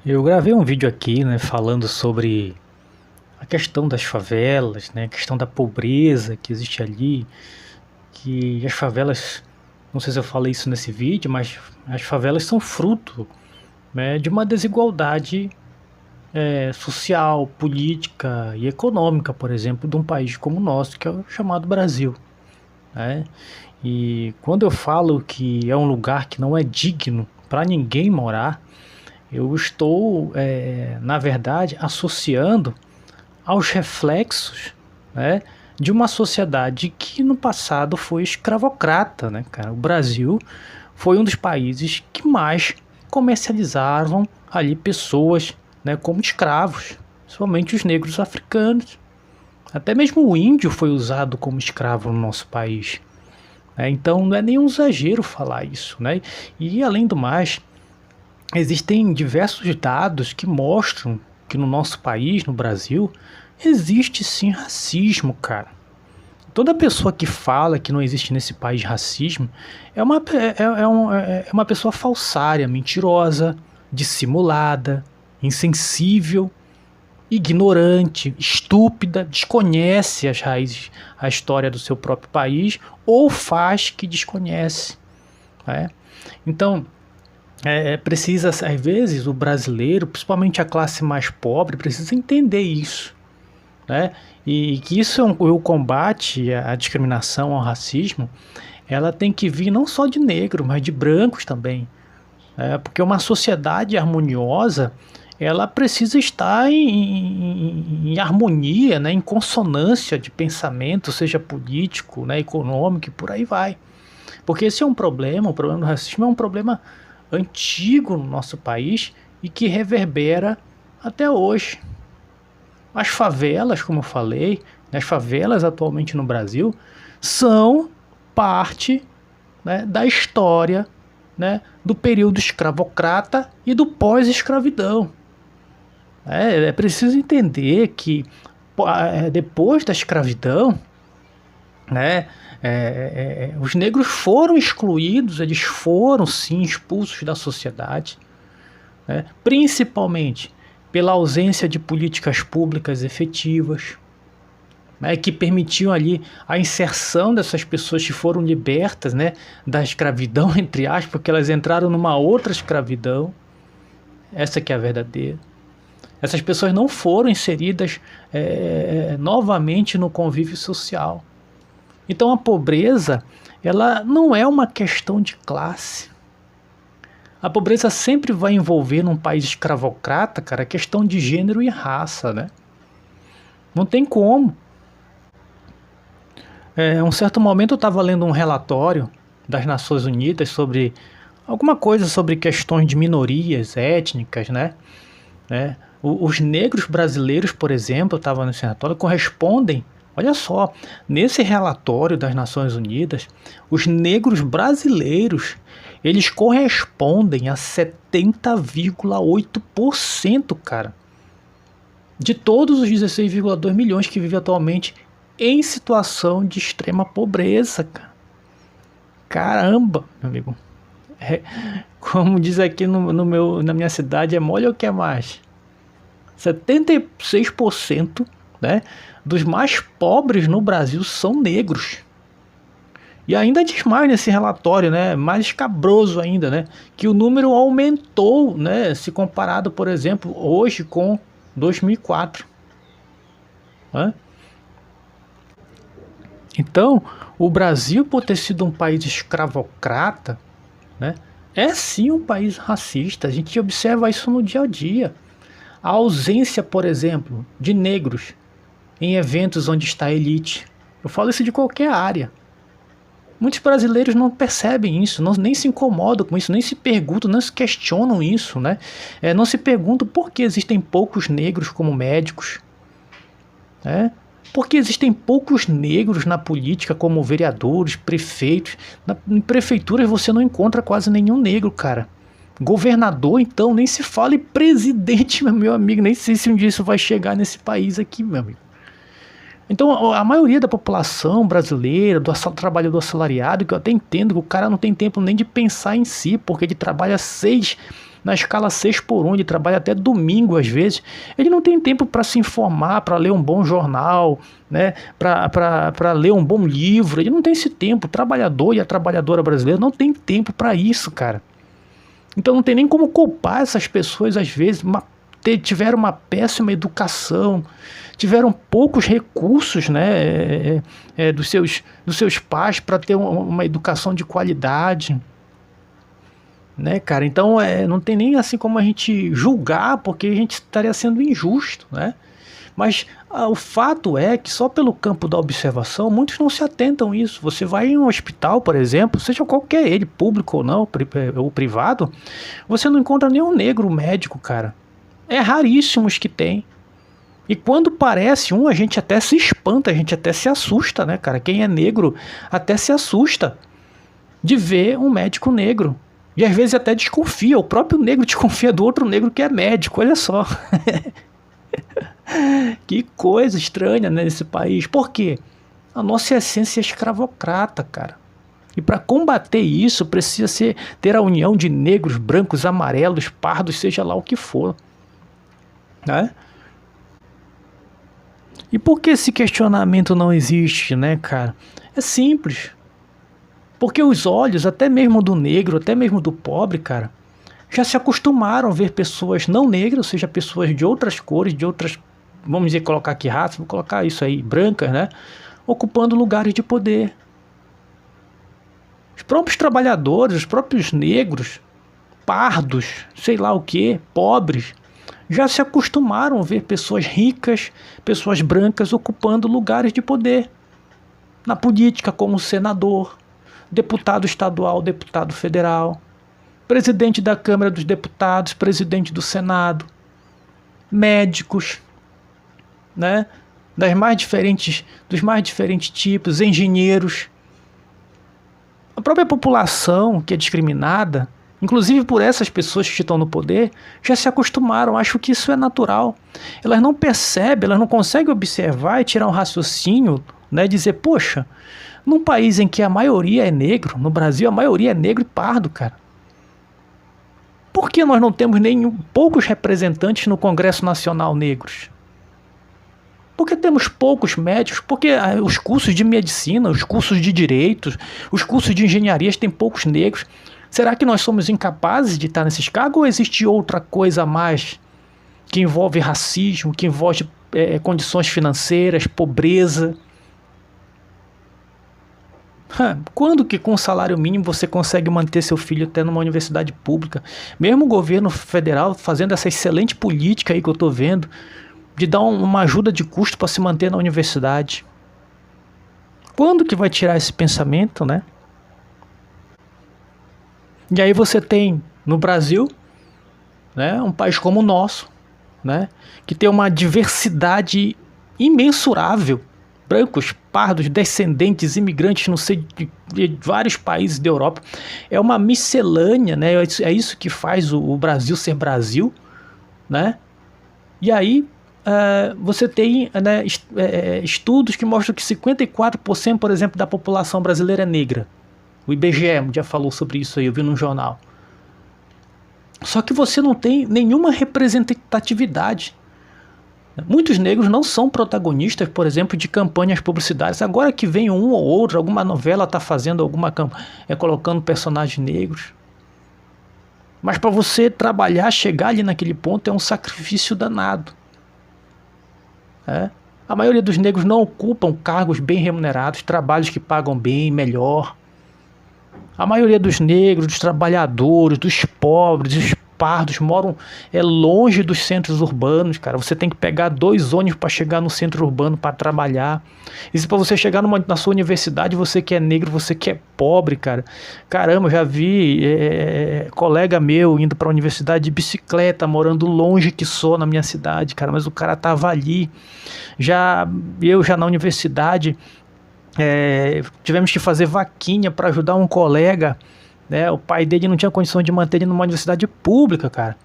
Eu gravei um vídeo aqui, né, falando sobre a questão das favelas, né, a questão da pobreza que existe ali, que as favelas, não sei se eu falei isso nesse vídeo, mas as favelas são fruto, né, de uma desigualdade social, política e econômica, por exemplo, de um país como o nosso, que é o chamado Brasil, né? E quando eu falo que é um lugar que não é digno para ninguém morar, eu estou, na verdade, associando aos reflexos, né, de uma sociedade que no passado foi escravocrata, né, cara? O Brasil foi um dos países que mais comercializavam ali pessoas, né, como escravos, principalmente os negros africanos. Até mesmo o índio foi usado como escravo no nosso país, né? Então não é nenhum exagero falar isso, né? E além do mais, existem diversos dados que mostram que no nosso país, no Brasil, existe sim racismo, cara. Toda pessoa que fala que não existe nesse país racismo é uma pessoa falsária, mentirosa, dissimulada, insensível, ignorante, estúpida, desconhece as raízes, a história do seu próprio país ou faz que desconhece, né? Então, precisa, às vezes, o brasileiro, principalmente a classe mais pobre, precisa entender isso, né? E que isso o combate à discriminação, ao racismo, ela tem que vir não só de negro, mas de brancos também, né? Porque uma sociedade harmoniosa, ela precisa estar em harmonia, né? Em consonância de pensamento, seja político, né? Econômico e por aí vai. Porque esse é um problema, o problema do racismo é um problema antigo no nosso país e que reverbera até hoje. As favelas, como eu falei, as favelas atualmente no Brasil são parte, né, da história, né, do período escravocrata e do pós-escravidão. É preciso entender que depois da escravidão, né, os negros foram excluídos, eles foram sim expulsos da sociedade, né, principalmente pela ausência de políticas públicas efetivas, né, que permitiam ali a inserção dessas pessoas que foram libertas, né, da escravidão, entre aspas, porque elas entraram numa outra escravidão, essa que é a verdadeira. Essas pessoas não foram inseridas novamente no convívio social. Então a pobreza, ela não é uma questão de classe. A pobreza sempre vai envolver num país escravocrata, cara, a questão de gênero e raça, né? Não tem como. Um certo momento eu estava lendo um relatório das Nações Unidas sobre alguma coisa sobre questões de minorias étnicas, né? Os negros brasileiros, por exemplo, eu estava nesse relatório, correspondem, olha só, nesse relatório das Nações Unidas, os negros brasileiros, eles correspondem a 70,8%, cara, de todos os 16,2 milhões que vivem atualmente em situação de extrema pobreza, cara. Caramba, meu amigo. Como diz aqui na minha cidade, é mole ou quer mais? 76%, né, dos mais pobres no Brasil são negros. E ainda diz mais nesse relatório, né, mais escabroso ainda, né, que o número aumentou, né, se comparado, por exemplo, hoje com 2004. Né? Então, o Brasil, por ter sido um país escravocrata, né, é sim um país racista. A gente observa isso no dia a dia. A ausência, por exemplo, de negros em eventos onde está a elite. Eu falo isso de qualquer área. Muitos brasileiros não percebem isso, nem se incomodam com isso, nem se perguntam, não se questionam isso, né? Não se perguntam por que existem poucos negros como médicos, né? Por que existem poucos negros na política como vereadores, prefeitos. Em prefeituras você não encontra quase nenhum negro, cara. Governador, então, nem se fala, e presidente, meu amigo, nem sei se um dia isso vai chegar nesse país aqui, meu amigo. Então, a maioria da população brasileira, do trabalhador assalariado, que eu até entendo que o cara não tem tempo nem de pensar em si, porque ele trabalha 6, na escala 6x1, ele trabalha até domingo às vezes. Ele não tem tempo para se informar, para ler um bom jornal, né? Para ler um bom livro. Ele não tem esse tempo. O trabalhador e a trabalhadora brasileira não tem tempo para isso, cara. Então não tem nem como culpar essas pessoas, às vezes, tiveram uma péssima educação, tiveram poucos recursos, né, dos seus pais para ter uma educação de qualidade, né, cara? Então não tem nem assim como a gente julgar, porque a gente estaria sendo injusto, né? Mas o fato é que só pelo campo da observação, muitos não se atentam a isso. Você vai em um hospital, por exemplo, seja qualquer ele, público ou não, ou privado, você não encontra nenhum negro médico, cara. É raríssimo os que tem. E quando parece um, a gente até se espanta, a gente até se assusta, né, cara? Quem é negro até se assusta de ver um médico negro. E às vezes até desconfia, o próprio negro desconfia do outro negro que é médico, olha só. Que coisa estranha, né, nesse país. Por quê? A nossa essência é escravocrata, cara. E para combater isso, precisa ter a união de negros, brancos, amarelos, pardos, seja lá o que for. Né? E por que esse questionamento não existe, né, cara? É simples. Porque os olhos, até mesmo do negro, até mesmo do pobre, cara, já se acostumaram a ver pessoas não negras, ou seja, pessoas de outras cores, de outras, vamos dizer, colocar aqui raça, vou colocar isso aí, brancas, né? Ocupando lugares de poder. Os próprios trabalhadores, os próprios negros, pardos, sei lá o que, pobres, já se acostumaram a ver pessoas ricas, pessoas brancas ocupando lugares de poder. Na política, como senador, deputado estadual, deputado federal, presidente da Câmara dos Deputados, presidente do Senado, médicos, né? Dos mais diferentes tipos, engenheiros. A própria população que é discriminada, inclusive por essas pessoas que estão no poder, já se acostumaram, acham que isso é natural. Elas não percebem, elas não conseguem observar e tirar um raciocínio, né, dizer, poxa, num país em que a maioria é negro, no Brasil a maioria é negro e pardo, cara. Por que nós não temos poucos representantes no Congresso Nacional negros? Por que temos poucos médicos? Porque os cursos de medicina, os cursos de direitos, os cursos de engenharia têm poucos negros. Será que nós somos incapazes de estar nesses cargos ou existe outra coisa a mais que envolve racismo, que envolve condições financeiras, pobreza? Quando que com salário mínimo você consegue manter seu filho até numa universidade pública? Mesmo o governo federal fazendo essa excelente política aí que eu estou vendo, de dar uma ajuda de custo para se manter na universidade. Quando que vai tirar esse pensamento, né? E aí você tem no Brasil, né, um país como o nosso, né, que tem uma diversidade imensurável, brancos, pardos, descendentes, imigrantes, não sei, de vários países da Europa. É uma miscelânea, né? É isso que faz o Brasil ser Brasil, né? E aí você tem, né, estudos que mostram que 54%, por exemplo, da população brasileira é negra. O IBGE já falou sobre isso aí, eu vi num jornal. Só que você não tem nenhuma representatividade. Muitos negros não são protagonistas, por exemplo, de campanhas publicitárias. Agora que vem um ou outro, alguma novela está fazendo alguma campanha, colocando personagens negros. Mas para você trabalhar, chegar ali naquele ponto, é um sacrifício danado. A maioria dos negros não ocupam cargos bem remunerados, trabalhos que pagam bem, melhor. A maioria dos negros, dos trabalhadores, dos pobres, dos pardos moram longe dos centros urbanos, cara. Você tem que pegar 2 ônibus para chegar no centro urbano para trabalhar. E se para você chegar na sua universidade, você que é negro, você que é pobre, cara. Caramba, já vi colega meu indo para a universidade de bicicleta, morando longe que sou na minha cidade, cara. Mas o cara tava ali. Eu já na universidade, tivemos que fazer vaquinha para ajudar um colega, né? O pai dele não tinha condição de manter ele numa universidade pública, cara.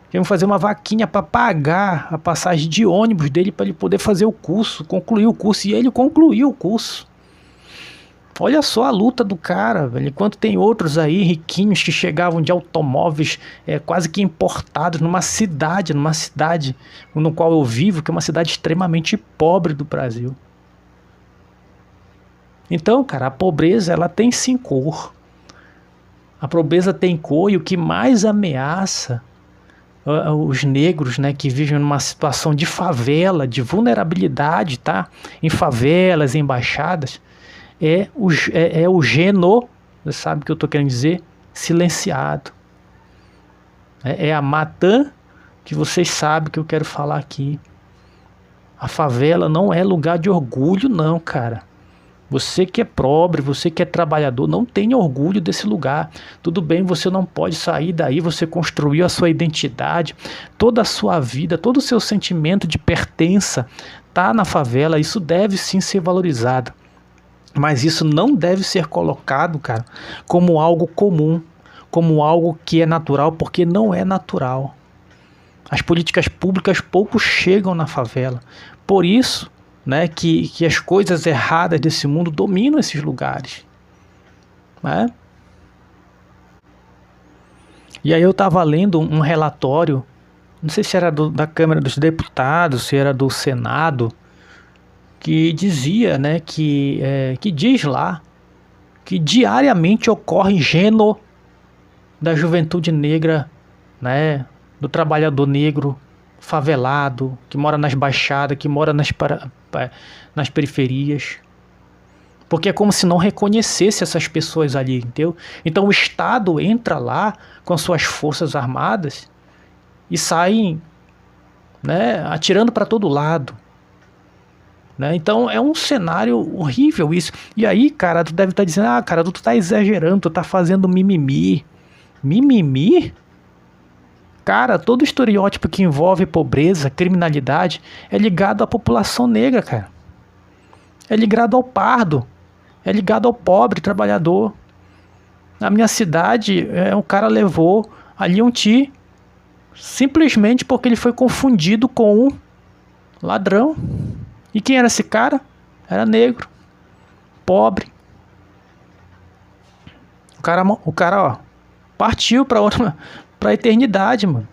Tivemos que fazer uma vaquinha para pagar a passagem de ônibus dele para ele poder fazer o curso, concluir o curso, e ele concluiu o curso. Olha só a luta do cara, velho. Enquanto tem outros aí, riquinhos, que chegavam de automóveis quase que importados numa cidade no qual eu vivo, que é uma cidade extremamente pobre do Brasil. Então, cara, a pobreza, ela tem sim cor. A pobreza tem cor, e o que mais ameaça os negros, né, que vivem numa situação de favela, de vulnerabilidade, tá? Em favelas, em baixadas, é o geno, você sabe o que eu tô querendo dizer? Silenciado. É a Matã que vocês sabem que eu quero falar aqui. A favela não é lugar de orgulho, não, cara. Você que é pobre, você que é trabalhador, não tenha orgulho desse lugar. Tudo bem, você não pode sair daí, você construiu a sua identidade, toda a sua vida, todo o seu sentimento de pertença tá na favela. Isso deve sim ser valorizado. Mas isso não deve ser colocado, cara, como algo comum, como algo que é natural, porque não é natural. As políticas públicas pouco chegam na favela. Por isso, né, que as coisas erradas desse mundo dominam esses lugares. Né? E aí eu estava lendo um relatório, não sei se era da Câmara dos Deputados, se era do Senado, que dizia, né, que diz lá que diariamente ocorre gênero da juventude negra, né, do trabalhador negro favelado, que mora nas baixadas, que mora nas periferias. Porque é como se não reconhecesse essas pessoas ali, entendeu? Então o Estado entra lá com suas forças armadas e sai, né, atirando para todo lado. Né? Então é um cenário horrível isso. E aí, cara, tu deve estar dizendo, cara, tu tá exagerando, tu tá fazendo mimimi. Mimimi? Cara, todo estereótipo que envolve pobreza, criminalidade, é ligado à população negra, cara. É ligado ao pardo. É ligado ao pobre trabalhador. Na minha cidade, um cara levou ali um tiro simplesmente porque ele foi confundido com um ladrão. E quem era esse cara? Era negro, pobre. O cara, ó, partiu para a eternidade, mano.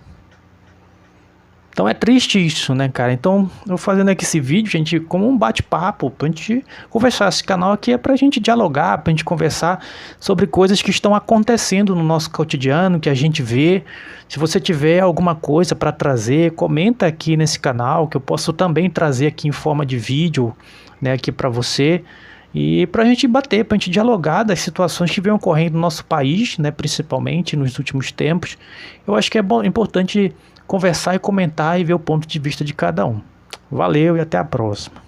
Então é triste isso, né, cara? Então, eu fazendo aqui esse vídeo, gente, como um bate-papo, pra gente conversar. Esse canal aqui é pra gente dialogar, pra gente conversar sobre coisas que estão acontecendo no nosso cotidiano, que a gente vê. Se você tiver alguma coisa para trazer, comenta aqui nesse canal, que eu posso também trazer aqui em forma de vídeo, né, aqui pra você. E pra gente bater, pra gente dialogar das situações que vêm ocorrendo no nosso país, né, principalmente nos últimos tempos. Eu acho que é importante conversar e comentar e ver o ponto de vista de cada um. Valeu e até a próxima.